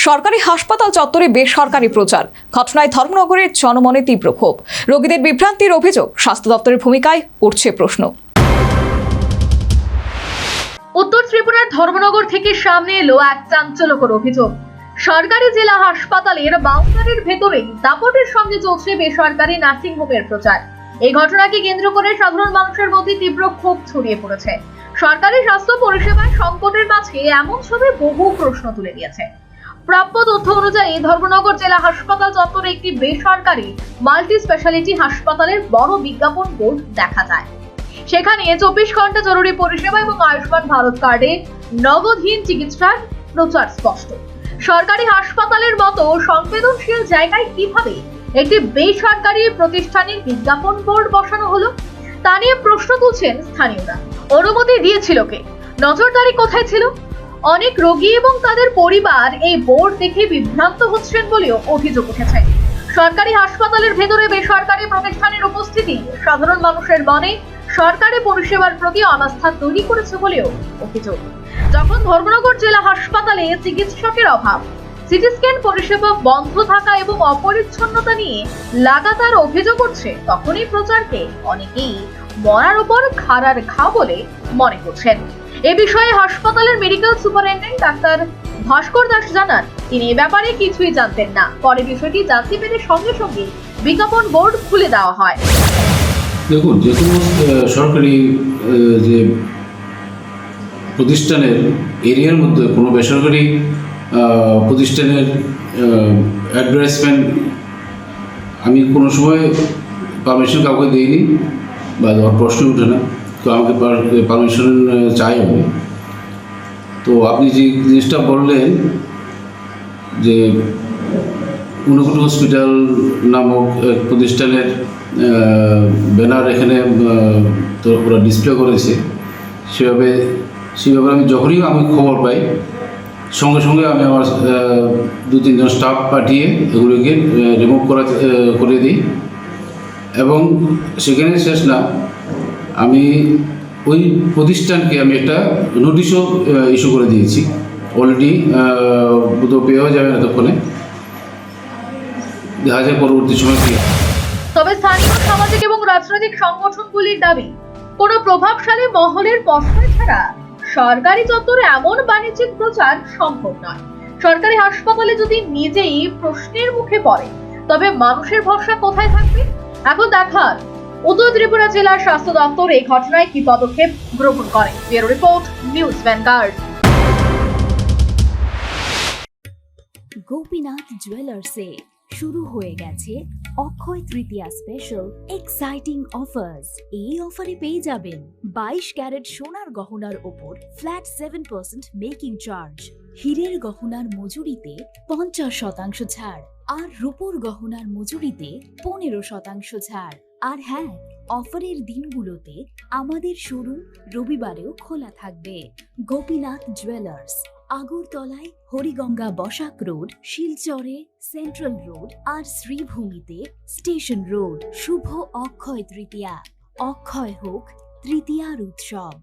সরকারি হাসপাতাল চত্বরে বেসরকারি প্রচার, ঘটনায় ধর্মনগরের জনমনে তীব্র ক্ষোভ। রোগীদের বিভ্রান্তির অভিযোগ, স্বাস্থ্য দপ্তরের ভূমিকায় উঠছে প্রশ্ন। উত্তর ত্রিপুরার ধর্মনগর থেকে সামনে এলো এক চাঞ্চল্যকর অভিযোগ। সরকারি জেলা হাসপাতালের বাউন্ডারির ভেতরেই দাপটের সঙ্গে চলছে বেসরকারি নার্সিং হোমের প্রচার। এই ঘটনাকে কেন্দ্র করে সাধারণ মানুষের মধ্যে তীব্র ক্ষোভ ছড়িয়ে পড়েছে। সরকারি স্বাস্থ্য পরিষেবায় সংকটের মাঝে এমন ছবি বহু প্রশ্ন তুলে দিয়েছে। প্রাপ্য তথ্য অনুযায়ী ধর্মনগর জেলা হাসপাতাল চত্বরে একটি বেসরকারি মাল্টি স্পেশালিটি হাসপাতালের বড় বিজ্ঞাপন বোর্ড দেখা যায়। সেখানে 24 ঘন্টা জরুরি পরিষেবা এবং আয়ুষ্মান ভারত কার্ডে নগদহীন চিকিৎসার প্রচার স্পষ্ট। সরকারি হাসপাতালের মতো সংবেদনশীল জায়গায় কিভাবে একটি বেসরকারি প্রতিষ্ঠানের বিজ্ঞাপন বোর্ড বসানো হলো তা নিয়ে প্রশ্ন তুলছেন স্থানীয়রা। অনুমতি দিয়েছিল কে? নজরদারি কোথায় ছিল? অনেক রোগী এবং তাদের পরিবার এই বোর্ড দেখে বিভ্রান্ত হচ্ছেন বলেও অভিযোগ উঠেছে। সরকারি হাসপাতালের ভেতরে বেসরকারি প্রতিষ্ঠানের উপস্থিতি সাধারণ মানুষের মনে সরকারি পরিষেবার প্রতি অনাস্থা তৈরি করেছে বলেও অভিযোগ। যখন ধর্মনগর জেলা হাসপাতালে চিকিৎসকের অভাব, সিটি স্ক্যান পরিষেবা বন্ধ থাকা এবং অপরিচ্ছন্নতা নিয়ে লাগাতার অভিযোগ উঠছে, তখনই প্রচারকে অনেকেই মরার উপর খাড়ার ঘা বলে মনে করছেন। এ বিষয়ে হাসপাতালের মেডিকেল সুপারিনটেন্ডেন্ট ডাক্তার ভাস্কর দাস জানান, তিনি এ ব্যাপারে কিছুই জানতেন না। পরে বিষয়টি জানতে পেরে সঙ্গে সঙ্গে বিজ্ঞাপন বোর্ড খুলে দেওয়া হয়। দেখুন, যে কোনো সরকারি যে প্রতিষ্ঠানের এরিয়ার মধ্যে কোনো বেসরকারি প্রতিষ্ঠানের অ্যাডভার্টাইজমেন্ট আমি কোনো সময় পারমিশন কাউকে দিইনি বা দেওয়ার প্রশ্ন ওঠে না। তো আমাকে পারমিশন চাই আমি। তো আপনি যে জিনিসটা বললেন যে ঊনকোটি হসপিটাল নামক প্রতিষ্ঠানের ব্যানার এখানে তো ওরা ডিসপ্লে করেছে, সেভাবে আমি যখনই খবর পাই সঙ্গে সঙ্গে আমি আমার 2-3 জন স্টাফ পাঠিয়ে এগুলোকে রিমুভ করে দিই। এবং সেখানে শেষ না, আমি ওই প্রতিষ্ঠানকে আমি একটা নোটিশও ইস্যু করে দিয়েছি। অলরেডি তো পেয়েও যাবে এতক্ষণে, দেখা যায় পরবর্তী সময় কি। তবে স্থানীয় সামাজিক এবং রাজনৈতিক সংগঠনগুলির দাবি, কোনো প্রভাবশালী মহলের প্রশ্রয় ছাড়া সরকারি চত্বরে এমন বাণিজ্যিক প্রচার সম্ভব নয়। সরকারি হাসপাতালে যদি নিজেই প্রশ্নের মুখে পড়ে, তবে মানুষের ভরসা কোথায় থাকবে? এখন দেখার উত্তর ত্রিপুরা জেলার স্বাস্থ্য দপ্তর এই ঘটনায় কি পদক্ষেপ গ্রহণ করে। Bureau report, news vanguard. Gopinath জুয়েলার্সে শুরু হয়ে গেছে Akshaya Tritiya special exciting offers. এই অফারে পেয়ে যাবেন 22 ক্যারেট সোনার গহনার ওপর ফ্ল্যাট 7% মেকিং চার্জ, হীরের গহনার মজুরিতে 50% ছাড়, আর রূপোর গহনার মজুরিতে 15% ছাড়। আর হ্যাঁ, অফারের দিনগুলোতে আমাদের শোরুম রবিবারেও খোলা থাকবে। গোপীনাথ জুয়েলার্স, আগরতলায় হরিগঙ্গা বসাক রোড, শিলচরে সেন্ট্রাল রোড, আর শ্রীভূমিতে স্টেশন রোড। শুভ অক্ষয় তৃতীয়া, অক্ষয় হোক তৃতীয়ার উৎসব।